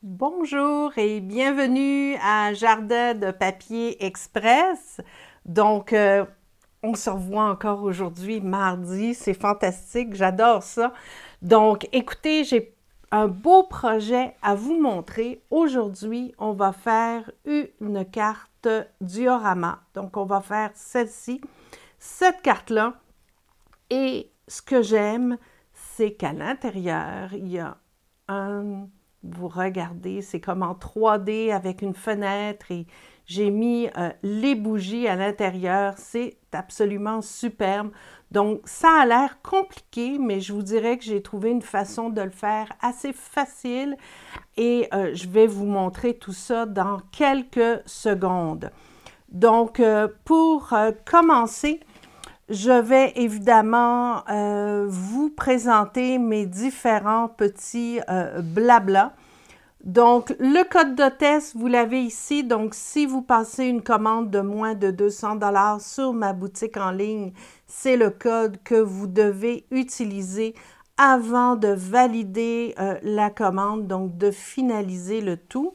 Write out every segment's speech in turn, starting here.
Bonjour et bienvenue à Jardin de papier express. Donc, on se revoit encore aujourd'hui, mardi. C'est fantastique, j'adore ça. Donc, écoutez, j'ai un beau projet à vous montrer. Aujourd'hui, on va faire une carte diorama. Donc, on va faire celle-ci, cette carte-là. Et ce que j'aime, c'est qu'à l'intérieur, il y a un... Vous regardez, c'est comme en 3D avec une fenêtre et j'ai mis les bougies à l'intérieur. C'est absolument superbe. Donc, ça a l'air compliqué, mais je vous dirais que j'ai trouvé une façon de le faire assez facile et je vais vous montrer tout ça dans quelques secondes. Donc, pour commencer, je vais évidemment vous présenter mes différents petits blabla. Donc, le code de test, vous l'avez ici. Donc, si vous passez une commande de moins de 200 $ sur ma boutique en ligne, c'est le code que vous devez utiliser avant de valider la commande, donc de finaliser le tout.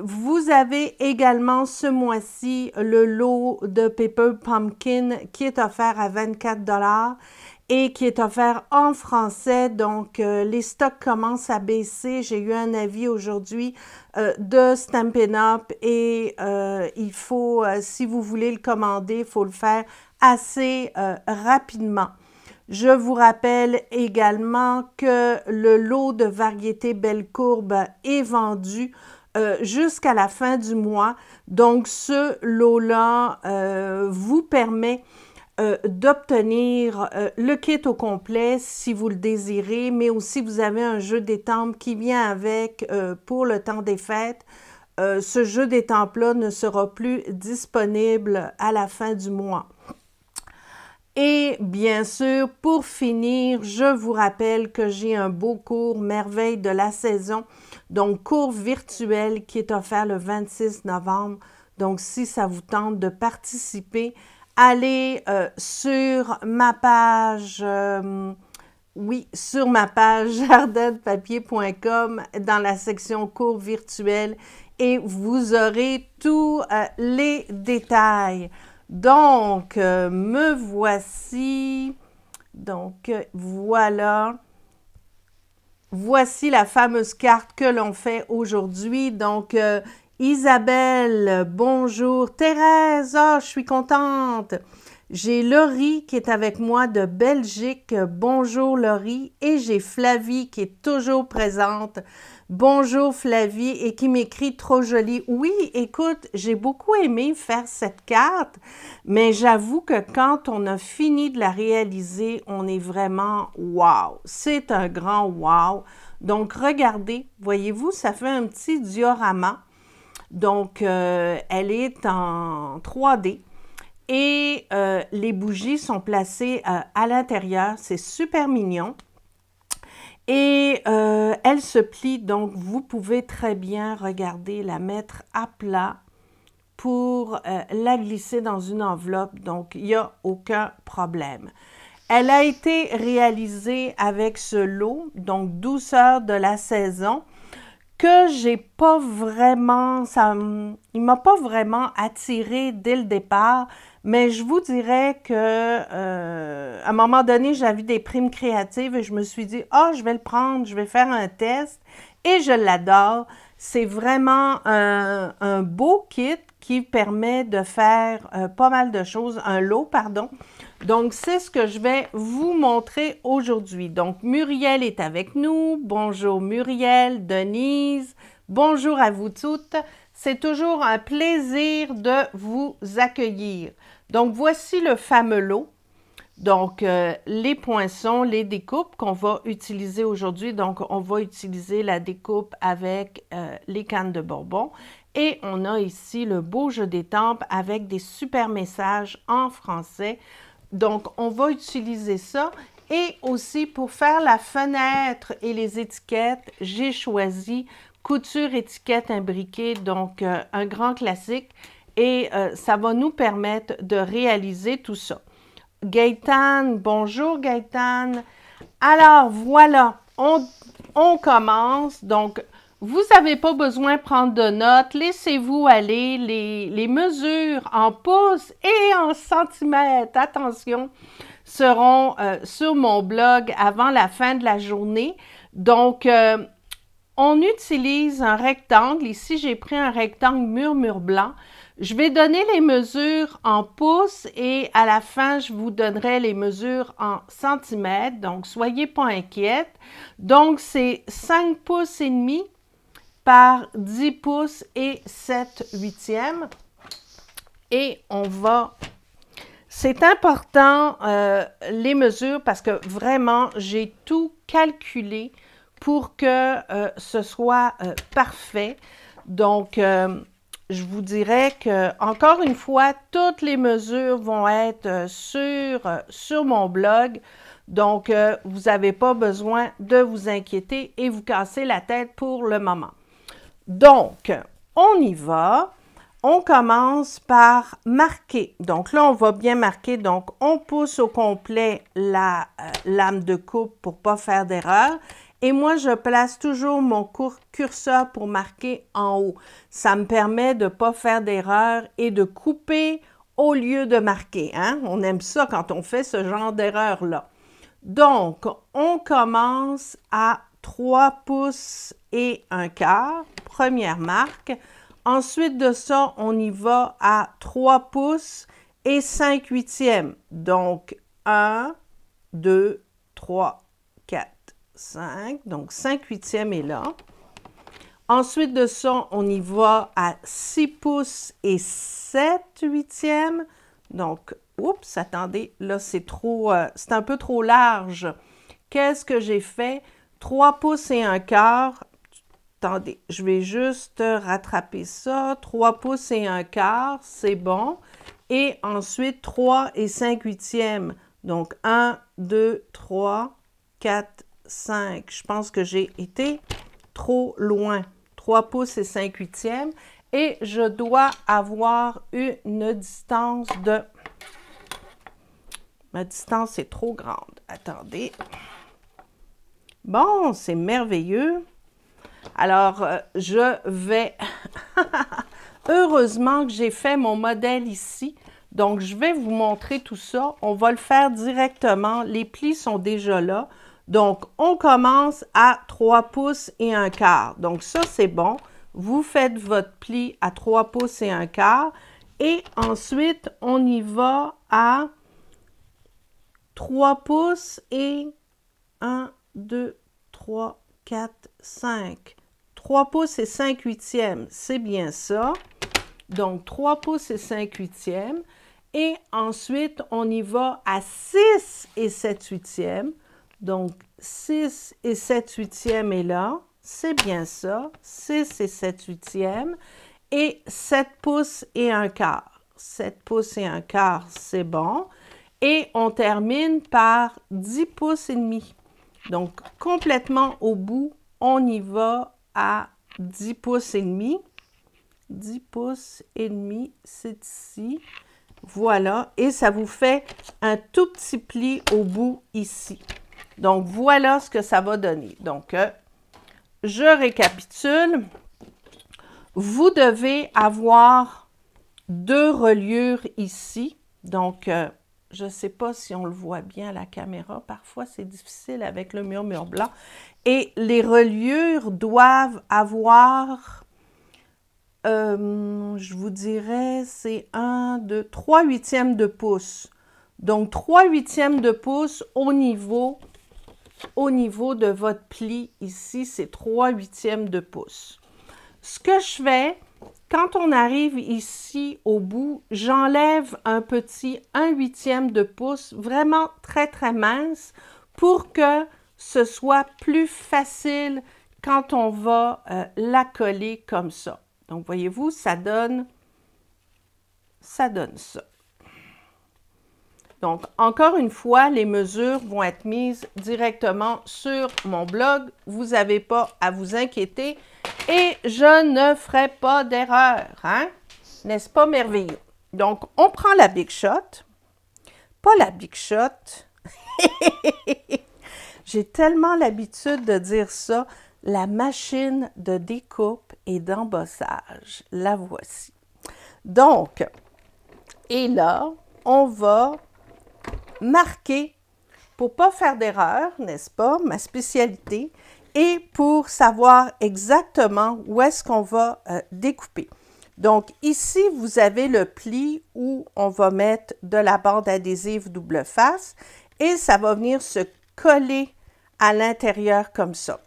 Vous avez également ce mois-ci le lot de Paper Pumpkin qui est offert à 24 $ et qui est offert en français. Donc, les stocks commencent à baisser. J'ai eu un avis aujourd'hui de Stampin' Up et il faut, si vous voulez le commander, il faut le faire assez rapidement. Je vous rappelle également que le lot de variétés Belle Courbe est vendu jusqu'à la fin du mois. Donc, ce lot-là vous permet d'obtenir le kit au complet si vous le désirez, mais aussi vous avez un jeu d'étampes qui vient avec pour le temps des fêtes. Ce jeu d'étampes-là ne sera plus disponible à la fin du mois. Et bien sûr, pour finir, je vous rappelle que j'ai un beau cours Merveille de la saison, donc cours virtuel qui est offert le 26 novembre. Donc, si ça vous tente de participer, allez sur ma page, oui, sur ma page jardindepapier.com dans la section cours virtuel et vous aurez tous les détails. Donc, me voici. Donc, voilà. Voici la fameuse carte que l'on fait aujourd'hui. Donc, Isabelle, bonjour. Thérèse, oh, je suis contente. J'ai Laurie qui est avec moi de Belgique. Bonjour Laurie. Et j'ai Flavie qui est toujours présente. Bonjour Flavie et qui m'écrit trop joli. Oui, écoute, j'ai beaucoup aimé faire cette carte, mais j'avoue que quand on a fini de la réaliser, on est vraiment wow. C'est un grand wow. Donc, regardez, voyez-vous, ça fait un petit diorama. Donc, elle est en 3D. Et les bougies sont placées à l'intérieur. C'est super mignon. Et elle se plie, donc vous pouvez très bien, regarder, la mettre à plat pour la glisser dans une enveloppe. Donc, il n'y a aucun problème. Elle a été réalisée avec ce lot, donc douceur de la saison, que j'ai pas vraiment, il m'a pas vraiment attiré dès le départ, mais je vous dirais que à un moment donné, j'avais des primes créatives et je me suis dit, ah, je vais le prendre, je vais faire un test et je l'adore. C'est vraiment un beau kit qui permet de faire pas mal de choses, un lot, pardon. Donc, c'est ce que je vais vous montrer aujourd'hui. Donc, Muriel est avec nous. Bonjour Muriel, Denise. Bonjour à vous toutes. C'est toujours un plaisir de vous accueillir. Donc, voici le fameux lot. Donc, les poinçons, les découpes qu'on va utiliser aujourd'hui. Donc, on va utiliser la découpe avec les cannes de bonbons. Et on a ici le beau jeu d'étampes avec des super messages en français. Donc, on va utiliser ça. Et aussi, pour faire la fenêtre et les étiquettes, j'ai choisi couture étiquette imbriquée, donc un grand classique. Et ça va nous permettre de réaliser tout ça. Gaëtane, bonjour Gaëtane. Alors, voilà, on commence. Donc, vous n'avez pas besoin de prendre de notes, laissez-vous aller, les mesures en pouces et en centimètres, attention, seront sur mon blog avant la fin de la journée. Donc, on utilise un rectangle. Ici, j'ai pris un rectangle mur blanc. Je vais donner les mesures en pouces et à la fin, je vous donnerai les mesures en centimètres. Donc, soyez pas inquiètes. Donc, c'est 5 pouces et demi par 10 pouces et 7/8. Et on va... C'est important, les mesures, parce que vraiment, j'ai tout calculé pour que ce soit parfait. Donc, je vous dirais que, encore une fois, toutes les mesures vont être sur mon blog. Donc, vous n'avez pas besoin de vous inquiéter et vous casser la tête pour le moment. Donc, on y va. On commence par marquer. Donc là, on va bien marquer. Donc, on pousse au complet la lame de coupe pour ne pas faire d'erreur. Et moi, je place toujours mon curseur pour marquer en haut. Ça me permet de ne pas faire d'erreur et de couper au lieu de marquer. Hein? On aime ça quand on fait ce genre d'erreur-là. Donc, on commence à 3 pouces et 1/4, première marque. Ensuite de ça, on y va à 3 pouces et 5/8. Donc, 1, 2, 3, 4, 5. Donc, 5/8 est là. Ensuite de ça, on y va à 6 pouces et 7/8. Donc, oups, attendez, là, c'est un peu trop large. Qu'est-ce que j'ai fait? 3 pouces et 1/4. Attendez, je vais juste rattraper ça. 3 pouces et 1/4, c'est bon. Et ensuite, 3 et 5/8. Donc, 1, 2, 3, 4, 5. Je pense que j'ai été trop loin. 3 pouces et 5/8. Et je dois avoir une distance de... Ma distance est trop grande. Attendez. Bon, c'est merveilleux. Alors, je vais... Heureusement que j'ai fait mon modèle ici. Donc, je vais vous montrer tout ça. On va le faire directement. Les plis sont déjà là. Donc, on commence à 3 pouces et 1/4. Donc, ça, c'est bon. Vous faites votre pli à 3 pouces et 1/4. Et ensuite, on y va à 3 pouces et 1, 2, 3, 4, 5. 3 pouces et 5/8, c'est bien ça. Donc, 3 pouces et 5/8. Et ensuite, on y va à 6 et 7/8. Donc, 6 et 7/8 est là. C'est bien ça. 6 et 7/8. Et 7 pouces et 1/4. 7 pouces et 1/4, c'est bon. Et on termine par 10 pouces et demi. Donc, complètement au bout, on y va à 10 pouces et demi. 10 pouces et demi, c'est ici. Voilà. Et ça vous fait un tout petit pli au bout ici. Donc, voilà ce que ça va donner. Donc, je récapitule. Vous devez avoir 2 reliures ici. Donc, je ne sais pas si on le voit bien à la caméra. Parfois, c'est difficile avec le mur blanc. Et les reliures doivent avoir, je vous dirais, c'est 3/8 de pouce. Donc, 3/8 de pouce au niveau de votre pli. Ici, c'est 3/8 de pouce. Ce que je fais, quand on arrive ici au bout, j'enlève un petit 1/8 de pouce, vraiment très, très mince, pour que ce soit plus facile quand on va la coller comme ça. Donc, voyez-vous, ça donne ça. Donc, encore une fois, les mesures vont être mises directement sur mon blog. Vous n'avez pas à vous inquiéter et je ne ferai pas d'erreur, hein? N'est-ce pas merveilleux? Donc, on prend la Big Shot. Pas la Big Shot. J'ai tellement l'habitude de dire ça. la machine de découpe et d'embossage. La voici. Donc, et là, on va marquer, pour ne pas faire d'erreur, n'est-ce pas, ma spécialité, et pour savoir exactement où est-ce qu'on va découper. Donc, ici, vous avez le pli où on va mettre de la bande adhésive double face et ça va venir se coller à l'intérieur comme ça.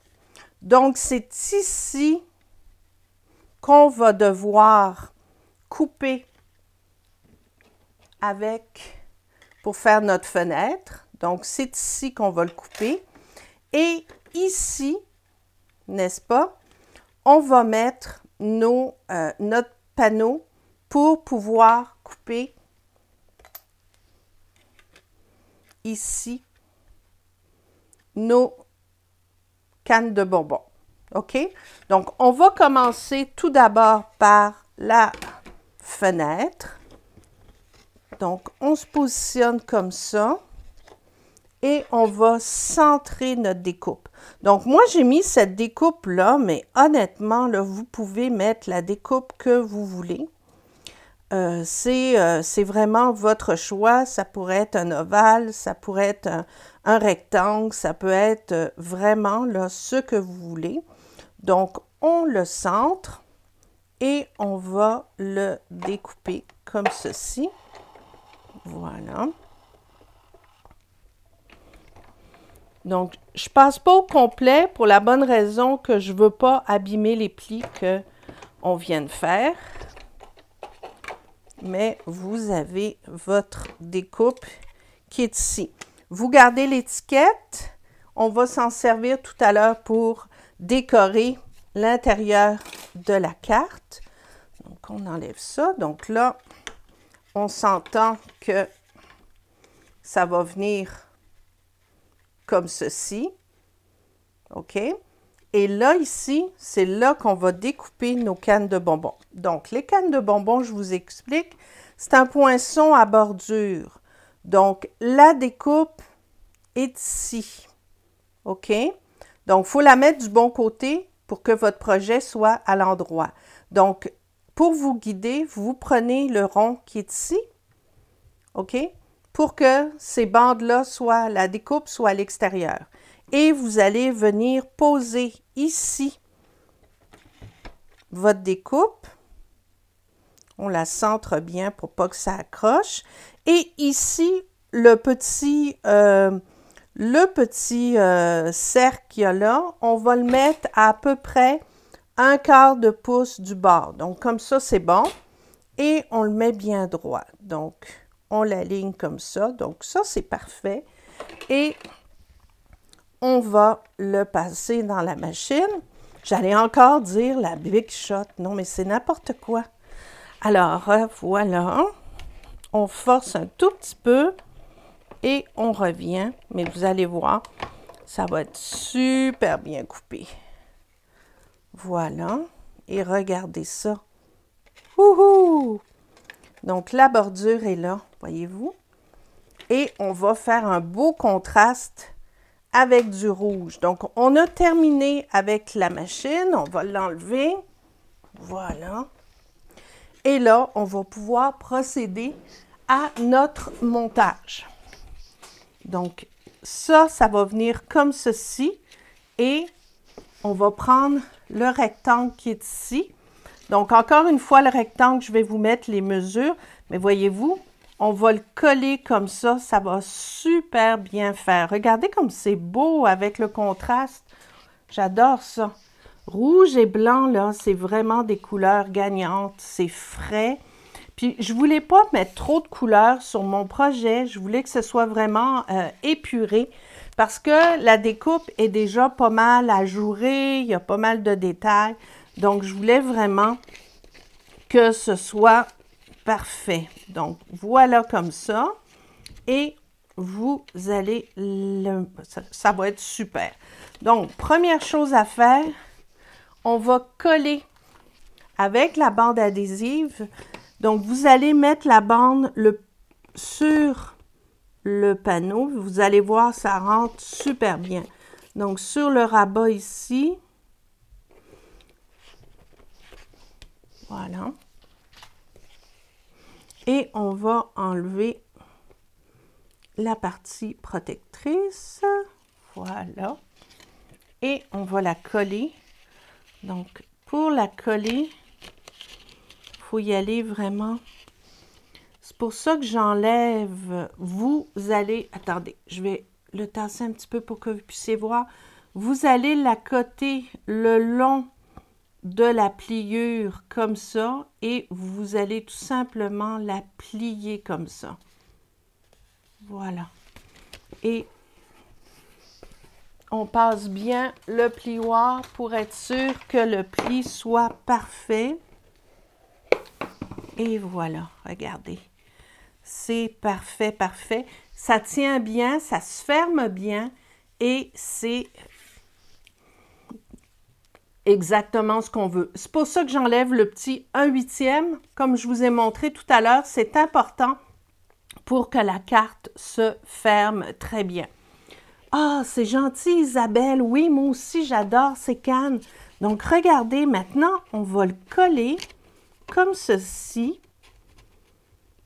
Donc, c'est ici qu'on va devoir couper pour faire notre fenêtre. Donc, c'est ici qu'on va le couper. Et ici, n'est-ce pas, on va mettre notre panneau pour pouvoir couper ici nos cannes de bonbons. OK? Donc, on va commencer tout d'abord par la fenêtre. Donc, on se positionne comme ça et on va centrer notre découpe. Donc, moi, j'ai mis cette découpe-là, mais honnêtement, là, vous pouvez mettre la découpe que vous voulez. C'est vraiment votre choix. Ça pourrait être un ovale, ça pourrait être un rectangle, ça peut être vraiment là, ce que vous voulez. Donc, on le centre et on va le découper comme ceci. Voilà. Donc, je ne passe pas au complet pour la bonne raison que je ne veux pas abîmer les plis qu'on vient de faire. Mais vous avez votre découpe qui est ici. Vous gardez l'étiquette. On va s'en servir tout à l'heure pour décorer l'intérieur de la carte. Donc, on enlève ça. Donc là, on s'entend que ça va venir comme ceci. OK? Et là, ici, c'est là qu'on va découper nos cannes de bonbons. Donc, les cannes de bonbons, je vous explique, c'est un poinçon à bordure. Donc, la découpe est ici. OK? Donc, il faut la mettre du bon côté pour que votre projet soit à l'endroit. Donc, pour vous guider, vous prenez le rond qui est ici. OK? Pour que ces bandes-là soient, la découpe soit à l'extérieur. Et vous allez venir poser ici votre découpe. On la centre bien pour pas que ça accroche. Et ici, le petit cercle qu'il y a là, on va le mettre à peu près 1/4 de pouce du bord. Donc, comme ça, c'est bon. Et on le met bien droit. Donc, on l'aligne comme ça. Donc, ça, c'est parfait. Et on va le passer dans la machine. J'allais encore dire la Big Shot. Non, mais c'est n'importe quoi. Alors, voilà. On force un tout petit peu et on revient. Mais vous allez voir, ça va être super bien coupé. Voilà. Et regardez ça. Wouhou! Donc, la bordure est là, voyez-vous. Et on va faire un beau contraste avec du rouge. Donc, on a terminé avec la machine. On va l'enlever. Voilà. Et là, on va pouvoir procéder à notre montage. Donc, ça va venir comme ceci. Et on va prendre le rectangle qui est ici. Donc, encore une fois, le rectangle, je vais vous mettre les mesures. Mais voyez-vous, on va le coller comme ça. Ça va super bien faire. Regardez comme c'est beau avec le contraste. J'adore ça. Rouge et blanc, là, c'est vraiment des couleurs gagnantes. C'est frais. Puis, je ne voulais pas mettre trop de couleurs sur mon projet. Je voulais que ce soit vraiment épuré parce que la découpe est déjà pas mal ajourée. Il y a pas mal de détails. Donc, je voulais vraiment que ce soit parfait. Donc, voilà comme ça. Et vous allez... ça va être super. Donc, première chose à faire, on va coller avec la bande adhésive. Donc, vous allez mettre la bande sur le panneau. Vous allez voir, ça rentre super bien. Donc, sur le rabat ici, Voilà. Et on va enlever la partie protectrice. Voilà. Et on va la coller. Donc, pour la coller, il faut y aller vraiment. C'est pour ça que j'enlève. Vous allez... Attendez, je vais le tasser un petit peu pour que vous puissiez voir. Vous allez la coter le long de la pliure comme ça et vous allez tout simplement la plier comme ça. Voilà. Et on passe bien le plioir pour être sûr que le pli soit parfait. Et voilà, regardez. C'est parfait, parfait. Ça tient bien, ça se ferme bien et c'est exactement ce qu'on veut. C'est pour ça que j'enlève le petit 1/8, comme je vous ai montré tout à l'heure. C'est important pour que la carte se ferme très bien. Ah, c'est gentil Isabelle. Oui, moi aussi j'adore ces cannes. Donc regardez, maintenant on va le coller comme ceci.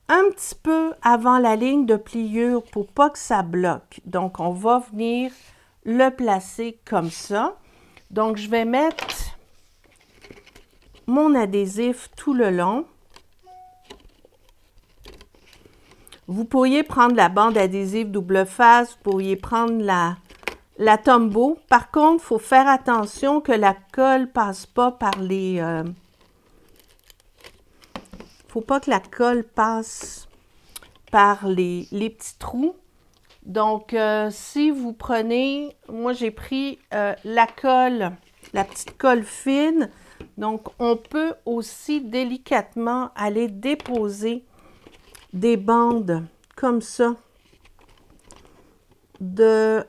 Un petit peu avant la ligne de pliure pour pas que ça bloque. Donc on va venir le placer comme ça. Donc, je vais mettre mon adhésif tout le long. Vous pourriez prendre la bande adhésive double face, vous pourriez prendre la Tombow. Par contre, il faut faire attention que la colle ne passe pas par les... faut pas que la colle passe par les petits trous. Donc, si vous prenez, moi j'ai pris la colle, la petite colle fine. Donc, on peut aussi délicatement aller déposer des bandes comme ça de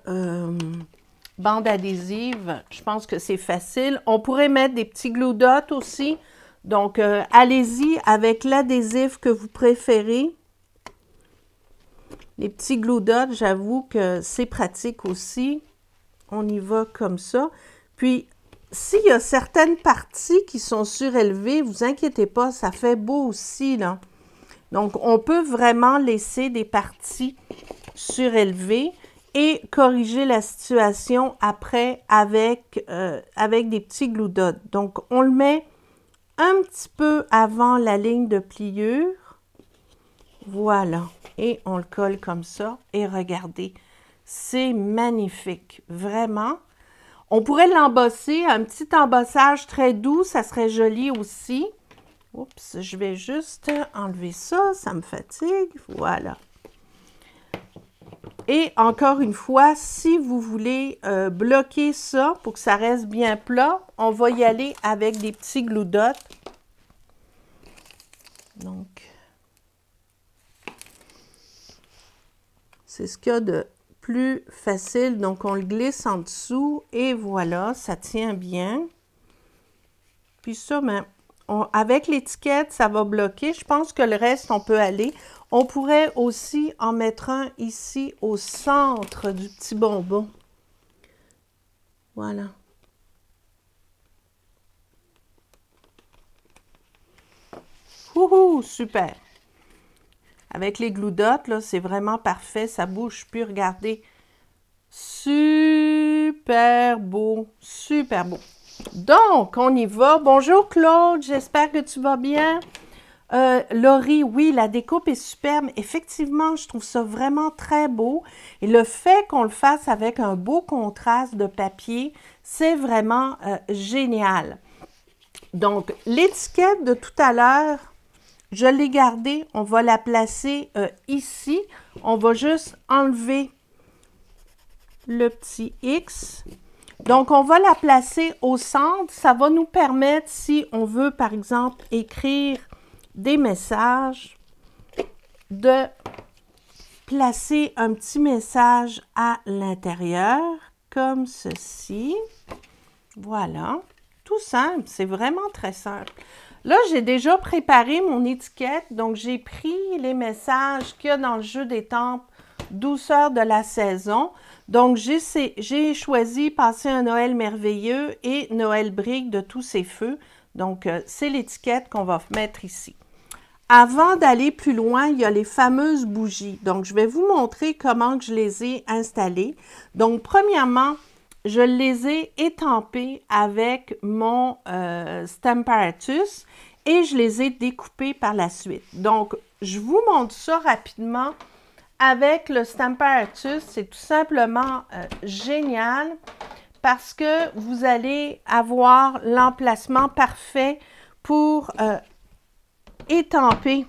bandes adhésives. Je pense que c'est facile. On pourrait mettre des petits glue dots aussi. Donc, allez-y avec l'adhésif que vous préférez. Les petits glue dots, j'avoue que c'est pratique aussi. On y va comme ça. Puis, s'il y a certaines parties qui sont surélevées, vous inquiétez pas, ça fait beau aussi, là. Donc, on peut vraiment laisser des parties surélevées et corriger la situation après avec des petits glue dots. Donc, on le met un petit peu avant la ligne de pliure. Voilà. Et on le colle comme ça. Et regardez, c'est magnifique. Vraiment. On pourrait l'embosser. Un petit embossage très doux, ça serait joli aussi. Oups, je vais juste enlever ça. Ça me fatigue. Voilà. Et encore une fois, si vous voulez bloquer ça pour que ça reste bien plat, on va y aller avec des petits glue dots. Donc, c'est ce qu'il y a de plus facile. Donc, on le glisse en dessous et voilà, ça tient bien. Puis ça, ben, avec l'étiquette, ça va bloquer. Je pense que le reste, on peut aller. On pourrait aussi en mettre un ici au centre du petit bonbon. Voilà. Wouhou, super! Avec les glue dots, là, c'est vraiment parfait. Ça bouge plus, regardez. Super beau, super beau. Donc, on y va. Bonjour Claude, j'espère que tu vas bien. Laurie, oui, la découpe est superbe. Effectivement, je trouve ça vraiment très beau. Et le fait qu'on le fasse avec un beau contraste de papier, c'est vraiment génial. Donc, l'étiquette de tout à l'heure, je l'ai gardée. On va la placer ici. On va juste enlever le petit X. Donc, on va la placer au centre. Ça va nous permettre, si on veut, par exemple, écrire des messages, de placer un petit message à l'intérieur, comme ceci. Voilà. Tout simple. C'est vraiment très simple. Là, j'ai déjà préparé mon étiquette. Donc, j'ai pris les messages qu'il y a dans le jeu d'étampes douceur de la saison. Donc, j'ai choisi Passer un Noël merveilleux et Noël brille de tous ses feux. Donc, c'est l'étiquette qu'on va mettre ici. Avant d'aller plus loin, il y a les fameuses bougies. Donc, je vais vous montrer comment je les ai installées. Donc, premièrement, je les ai étampées avec mon Stamparatus et je les ai découpées par la suite. Donc, je vous montre ça rapidement. Avec le Stamparatus, c'est tout simplement génial parce que vous allez avoir l'emplacement parfait pour étamper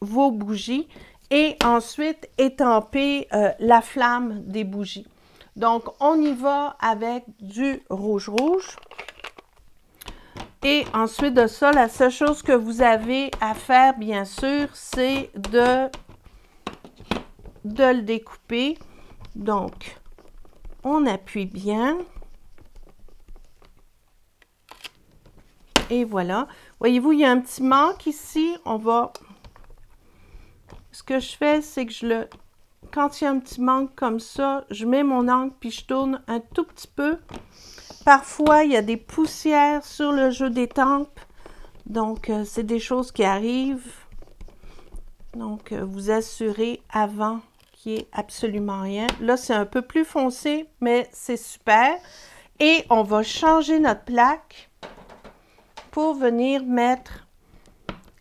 vos bougies et ensuite étamper la flamme des bougies. Donc, on y va avec du rouge. Et ensuite de ça, la seule chose que vous avez à faire, bien sûr, c'est de le découper. Donc, on appuie bien. Et voilà. Voyez-vous, il y a un petit manque ici. Ce que je fais, c'est que quand il y a un petit manque comme ça, je mets mon encre puis je tourne un tout petit peu. Parfois, il y a des poussières sur le jeu d'étampe. Donc, c'est des choses qui arrivent. Donc, vous assurez avant qu'il n'y ait absolument rien. Là, c'est un peu plus foncé, mais c'est super. Et on va changer notre plaque pour venir mettre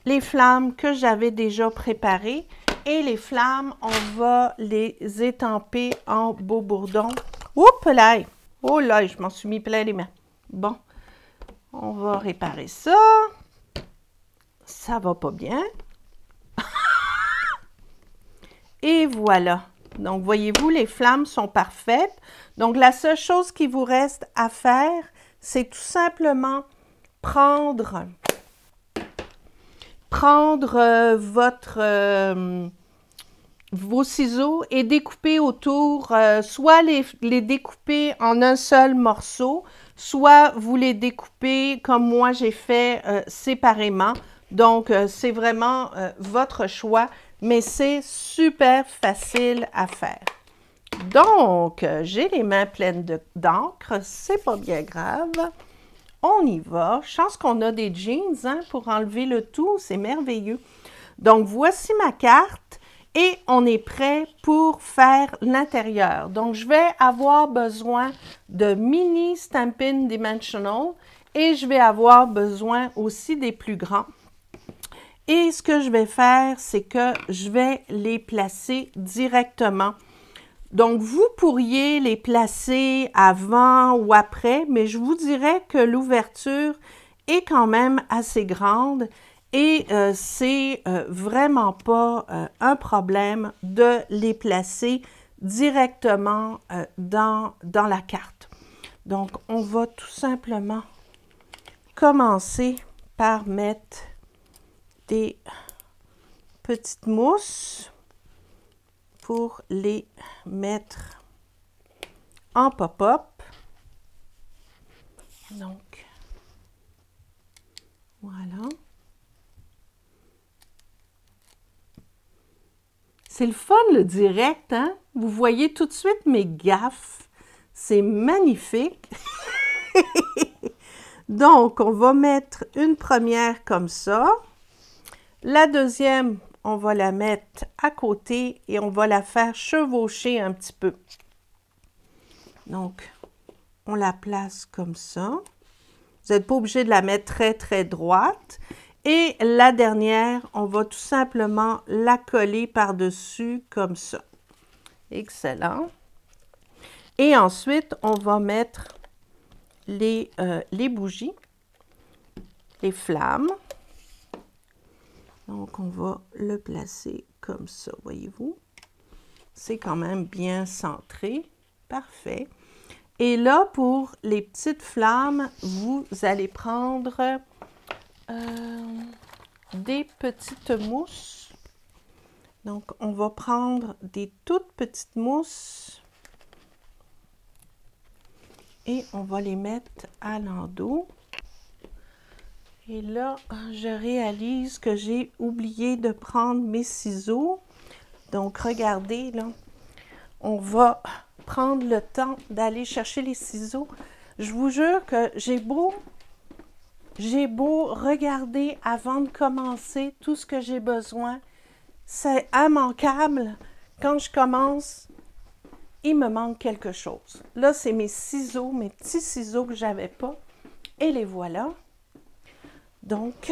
les flammes que j'avais déjà préparées. Et les flammes, on va les étamper en beau bourdon. Oups là! Oh là, je m'en suis mis plein les mains. Bon, on va réparer ça. Ça va pas bien. Et voilà. Donc, voyez-vous, les flammes sont parfaites. Donc, la seule chose qui vous reste à faire, c'est tout simplement prendre vos ciseaux et découper autour, soit les découper en un seul morceau, soit vous les découpez comme moi j'ai fait séparément. Donc, c'est vraiment votre choix, mais c'est super facile à faire. Donc, j'ai les mains pleines d'encre, c'est pas bien grave. On y va. Chance qu'on a des jeans hein, pour enlever le tout, c'est merveilleux. Donc, voici ma carte et on est prêt pour faire l'intérieur. Donc, je vais avoir besoin de mini Stampin' Dimensional et je vais avoir besoin aussi des plus grands. Et ce que je vais faire, c'est que je vais les placer directement. Donc, vous pourriez les placer avant ou après, mais je vous dirais que l'ouverture est quand même assez grande et c'est vraiment pas un problème de les placer directement dans la carte. Donc, on va tout simplement commencer par mettre des petites mousses pour les mettre en pop-up. Donc, voilà. C'est le fun, le direct, hein? Vous voyez tout de suite mes gaffes. C'est magnifique. Donc, on va mettre une première comme ça. La deuxième, on va la mettre à côté et on va la faire chevaucher un petit peu. Donc, on la place comme ça. Vous n'êtes pas obligé de la mettre très, très droite. Et la dernière, on va tout simplement la coller par-dessus comme ça. Excellent. Et ensuite, on va mettre les bougies, les flammes. Donc, on va le placer comme ça, voyez-vous. C'est quand même bien centré. Parfait. Et là, pour les petites flammes, vous allez prendre des petites mousses. Donc, on va prendre des toutes petites mousses et on va les mettre à l'endos. Et là, je réalise que j'ai oublié de prendre mes ciseaux. Donc, regardez, là, on va prendre le temps d'aller chercher les ciseaux. Je vous jure que j'ai beau J'ai beau regarder avant de commencer tout ce que j'ai besoin, c'est immanquable. Quand je commence, il me manque quelque chose. Là, c'est mes ciseaux, mes petits ciseaux que j'avais pas. Et les voilà. Donc,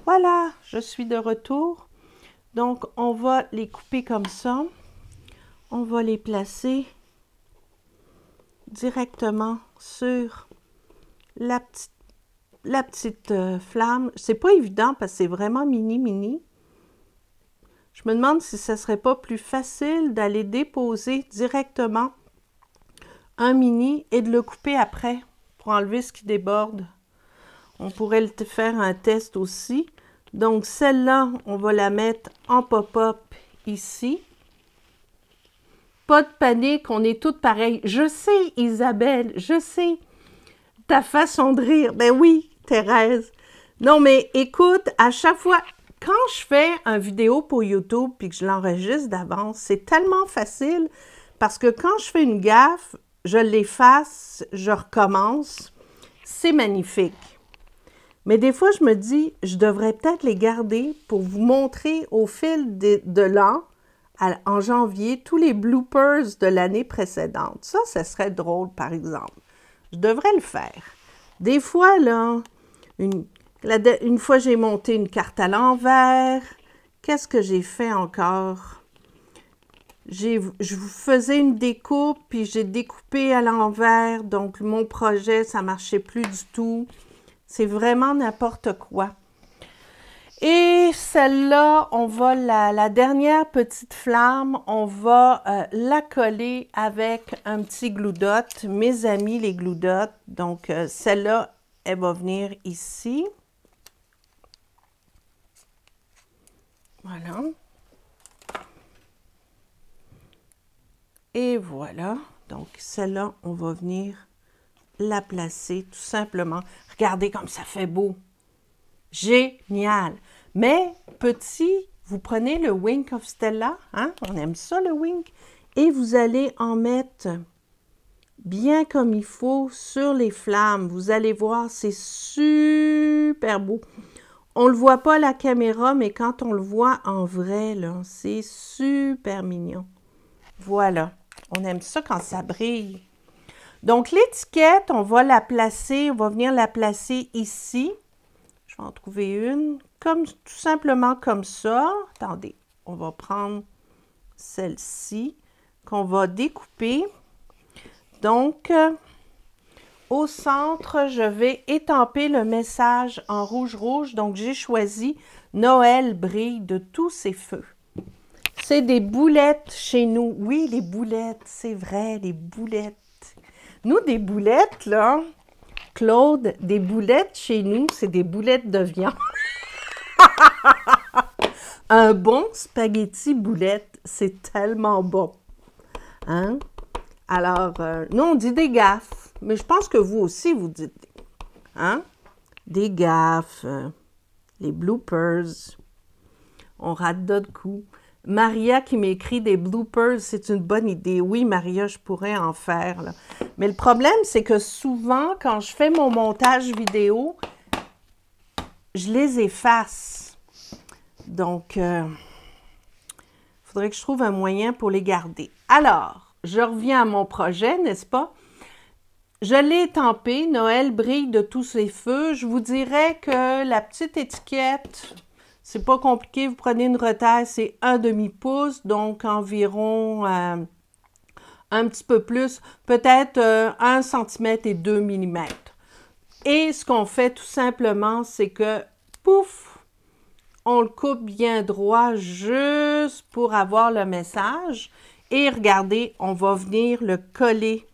voilà, je suis de retour. Donc, on va les couper comme ça. On va les placer directement sur la petite flamme. C'est pas évident parce que c'est vraiment mini. Je me demande si ce serait pas plus facile d'aller déposer directement un mini et de le couper après pour enlever ce qui déborde. On pourrait faire un test aussi. Donc, celle-là, on va la mettre en pop-up ici. Pas de panique, on est toutes pareilles. Je sais, Isabelle, je sais ta façon de rire. Ben oui, Thérèse. Non, mais écoute, à chaque fois, quand je fais une vidéo pour YouTube puis que je l'enregistre d'avance, c'est tellement facile parce que quand je fais une gaffe, je l'efface, je recommence. C'est magnifique. Mais des fois, je me dis, je devrais peut-être les garder pour vous montrer au fil de l'an, en janvier, tous les bloopers de l'année précédente. Ça serait drôle, par exemple. Je devrais le faire. Des fois, là, une fois, j'ai monté une carte à l'envers. Qu'est-ce que j'ai fait encore? Je vous faisais une découpe, puis j'ai découpé à l'envers. Donc, mon projet, ça ne marchait plus du tout. C'est vraiment n'importe quoi. Et celle-là, on va la dernière petite flamme, on va la coller avec un petit glue dot. Mes amis, les glue dots. Donc, celle-là, elle va venir ici. Voilà. Et voilà. Donc, celle-là, on va venir la placer tout simplement. Regardez comme ça fait beau. Génial. Mais petit, vous prenez le Wink of Stella, hein? On aime ça le Wink, et vous allez en mettre bien comme il faut sur les flammes. Vous allez voir, c'est super beau. On ne le voit pas à la caméra, mais quand on le voit en vrai, là, c'est super mignon. Voilà. On aime ça quand ça brille. Donc, l'étiquette, on va la placer, on va venir la placer ici. Je vais en trouver une, tout simplement comme ça. Attendez, on va prendre celle-ci qu'on va découper. Donc, au centre, je vais étamper le message en rouge. Donc, j'ai choisi « Noël brille de tous ses feux ». C'est des boulettes chez nous. Oui, les boulettes, c'est vrai, les boulettes. Nous, des boulettes, là, Claude, des boulettes chez nous, c'est des boulettes de viande. Un bon spaghetti boulette, c'est tellement bon. Hein? Alors, nous, on dit des gaffes, mais je pense que vous aussi, vous dites, hein? Des gaffes, les bloopers, on rate d'autres coups. Maria qui m'écrit des bloopers, c'est une bonne idée. Oui, Maria, je pourrais en faire, là. Mais le problème, c'est que souvent, quand je fais mon montage vidéo, je les efface. Donc, il faudrait que je trouve un moyen pour les garder. Alors, je reviens à mon projet, n'est-ce pas? Je l'ai étampé, Noël brille de tous ses feux. Je vous dirais que la petite étiquette... C'est pas compliqué, vous prenez une retaille, c'est 1/2 pouce, donc environ un petit peu plus, peut-être 1 cm et 2 mm. Et ce qu'on fait tout simplement, c'est que, pouf, on le coupe bien droit juste pour avoir le message. Et regardez, on va venir le coller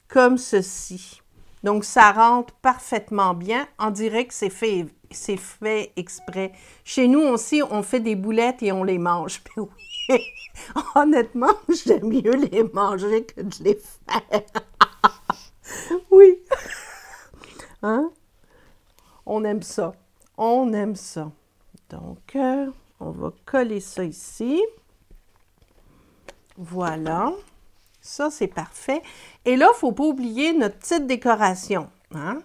comme ceci. Donc, ça rentre parfaitement bien. On dirait que c'est fait exprès. Chez nous aussi, on fait des boulettes et on les mange. Mais oui, honnêtement, j'aime mieux les manger que de les faire. Oui. Hein? On aime ça. On aime ça. Donc, on va coller ça ici. Voilà. Ça, c'est parfait. Et là, il ne faut pas oublier notre petite décoration. Hein?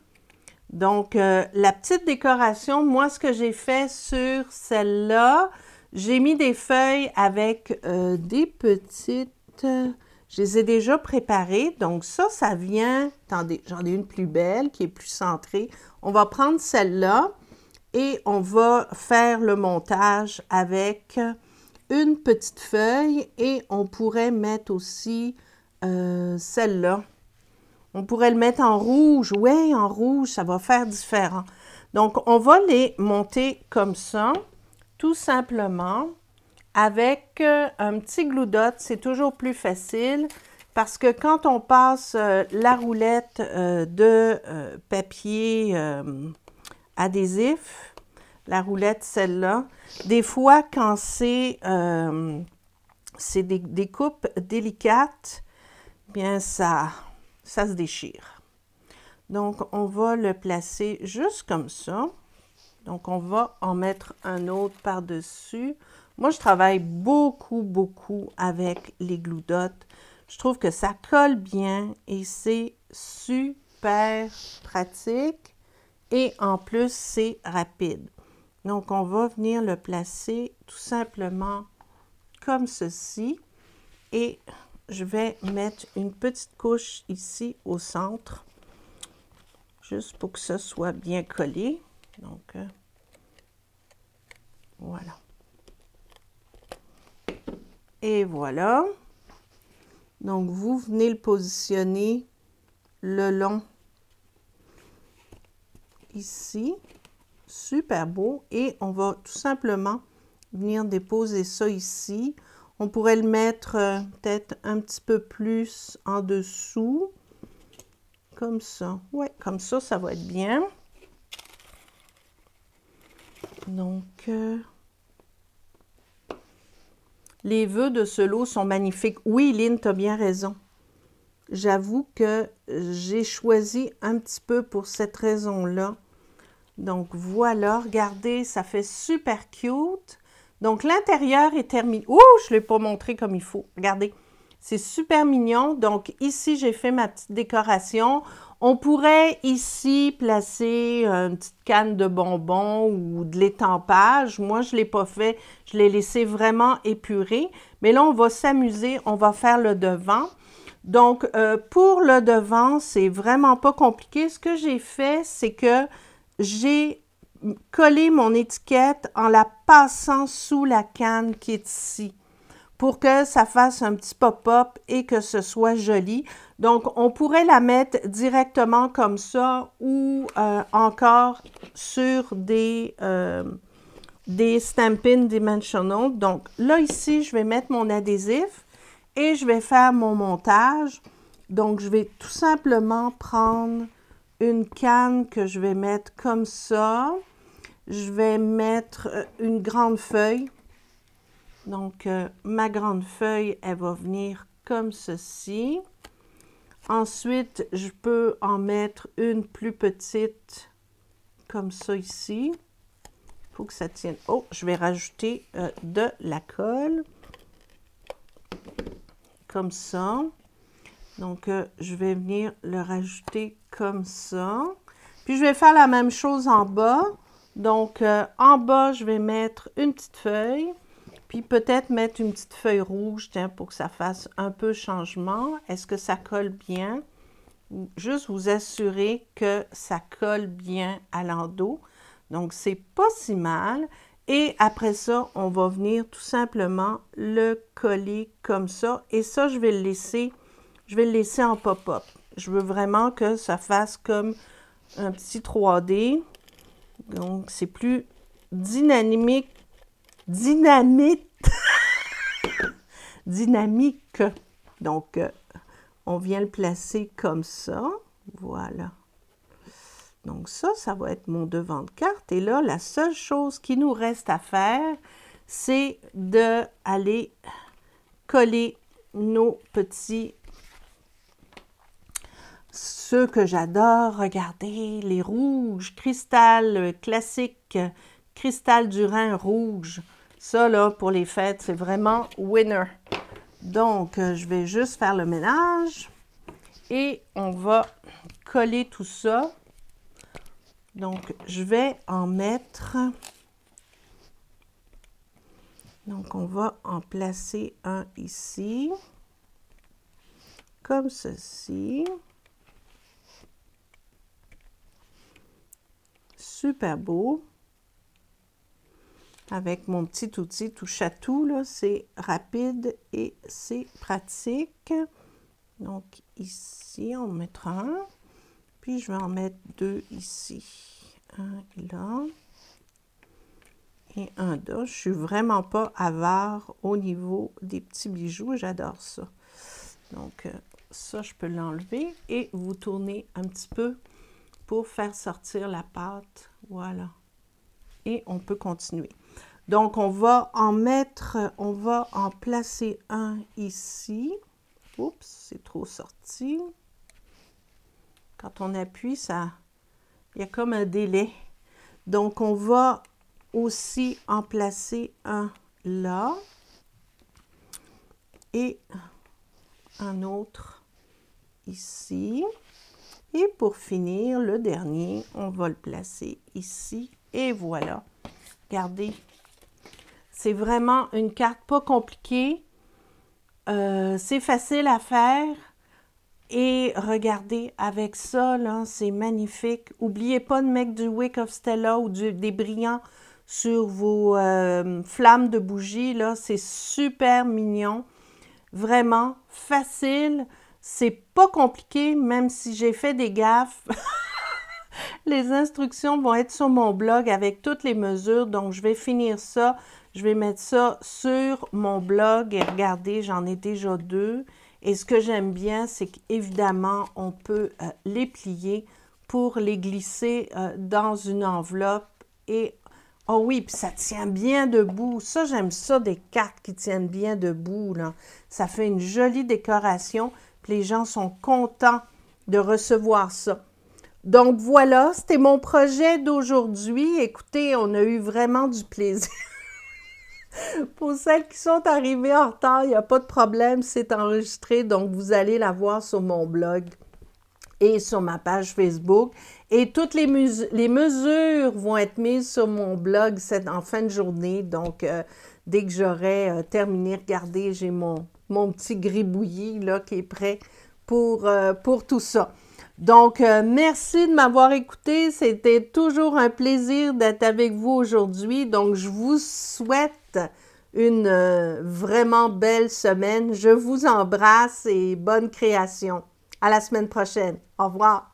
Donc, la petite décoration, moi, ce que j'ai fait sur celle-là, j'ai mis des feuilles avec des petites... je les ai déjà préparées. Donc, ça vient... Attendez, j'en ai une plus belle qui est plus centrée. On va prendre celle-là et on va faire le montage avec une petite feuille et on pourrait mettre aussi celle-là. On pourrait le mettre en rouge. Oui, en rouge, ça va faire différent. Donc, on va les monter comme ça, tout simplement, avec un petit glue dot. C'est toujours plus facile parce que quand on passe la roulette de papier adhésif, la roulette, celle-là, des fois, quand c'est des coupes délicates, bien, ça se déchire. Donc, on va le placer juste comme ça. Donc, on va en mettre un autre par-dessus. Moi, je travaille beaucoup, beaucoup avec les glue dots. Je trouve que ça colle bien et c'est super pratique. Et en plus, c'est rapide. Donc, on va venir le placer tout simplement comme ceci. Et je vais mettre une petite couche ici au centre, juste pour que ça soit bien collé. Donc, voilà. Et voilà. Donc, vous venez le positionner le long ici. Super beau. Et on va tout simplement venir déposer ça ici. On pourrait le mettre peut-être un petit peu plus en dessous. Comme ça. Oui, comme ça va être bien. Donc, les vœux de ce lot sont magnifiques. Oui, Lynn, tu as bien raison. J'avoue que j'ai choisi un petit peu pour cette raison-là. Donc, voilà, regardez, ça fait super cute. Donc, l'intérieur est terminé. Ouh, je ne l'ai pas montré comme il faut. Regardez, c'est super mignon. Donc, ici, j'ai fait ma petite décoration. On pourrait ici placer une petite canne de bonbons ou de l'étampage. Moi, je ne l'ai pas fait. Je l'ai laissé vraiment épuré. Mais là, on va s'amuser. On va faire le devant. Donc, pour le devant, c'est vraiment pas compliqué. Ce que j'ai fait, c'est que j'ai collé mon étiquette en la passant sous la canne qui est ici pour que ça fasse un petit pop-up et que ce soit joli. Donc, on pourrait la mettre directement comme ça ou encore sur des Stampin' Dimensional. Donc, là, ici, je vais mettre mon adhésif et je vais faire mon montage. Donc, je vais tout simplement prendre une canne que je vais mettre comme ça. Je vais mettre une grande feuille. Donc, ma grande feuille, elle va venir comme ceci. Ensuite, je peux en mettre une plus petite comme ça ici. Il faut que ça tienne. Oh, je vais rajouter de la colle. Comme ça. Donc, je vais venir le rajouter comme ça. Puis, je vais faire la même chose en bas. Donc, en bas, je vais mettre une petite feuille. Puis, peut-être mettre une petite feuille rouge, tiens, pour que ça fasse un peu changement. Est-ce que ça colle bien? Juste vous assurer que ça colle bien à l'endos. Donc, c'est pas si mal. Et après ça, on va venir tout simplement le coller comme ça. Et ça, je vais le laisser en pop-up. Je veux vraiment que ça fasse comme un petit 3D. Donc, c'est plus dynamique. Dynamique. Donc, on vient le placer comme ça. Voilà. Donc, ça va être mon devant de carte. Et là, la seule chose qui nous reste à faire, c'est d'aller coller nos petits... Ceux que j'adore, regardez, les rouges, cristal classique, cristal du Rhin rouge. Ça, là, pour les fêtes, c'est vraiment winner. Donc, je vais juste faire le ménage et on va coller tout ça Donc, je vais en mettre... Donc, on va en placer un ici, comme ceci. Super beau. Avec mon petit outil touche à tout, là, c'est rapide et c'est pratique. Donc, ici, on mettra un. Puis, je vais en mettre deux ici. Un là. Et un là. Je suis vraiment pas avare au niveau des petits bijoux. J'adore ça. Donc, ça, je peux l'enlever. Et vous tournez un petit peu pour faire sortir la pâte. Voilà. Et on peut continuer. Donc, on va en placer un ici. Oups, c'est trop sorti. Quand on appuie, il y a comme un délai. Donc, on va aussi en placer un là et un autre ici. Et pour finir, le dernier, on va le placer ici. Et voilà. Regardez. C'est vraiment une carte pas compliquée. C'est facile à faire. Et regardez, avec ça, là, c'est magnifique. N'oubliez pas de mettre du Wick of Stella ou des brillants sur vos flammes de bougie, là. C'est super mignon. Vraiment facile. C'est pas compliqué, même si j'ai fait des gaffes. Les instructions vont être sur mon blog avec toutes les mesures. Donc, je vais finir ça. Je vais mettre ça sur mon blog. Et regardez, j'en ai déjà deux. Et ce que j'aime bien, c'est qu'évidemment, on peut les plier pour les glisser dans une enveloppe. Et, oh oui, puis ça tient bien debout. Ça, j'aime ça, des cartes qui tiennent bien debout, là. Ça fait une jolie décoration. Puis les gens sont contents de recevoir ça. Donc voilà, c'était mon projet d'aujourd'hui. Écoutez, on a eu vraiment du plaisir. Pour celles qui sont arrivées en retard, il n'y a pas de problème, c'est enregistré, donc vous allez la voir sur mon blog et sur ma page Facebook. Et toutes les mesures vont être mises sur mon blog en fin de journée, donc dès que j'aurai terminé, regardez, j'ai mon petit gribouillis là qui est prêt pour tout ça. Donc, merci de m'avoir écouté. C'était toujours un plaisir d'être avec vous aujourd'hui. Donc, je vous souhaite une vraiment belle semaine. Je vous embrasse et bonne création. À la semaine prochaine. Au revoir.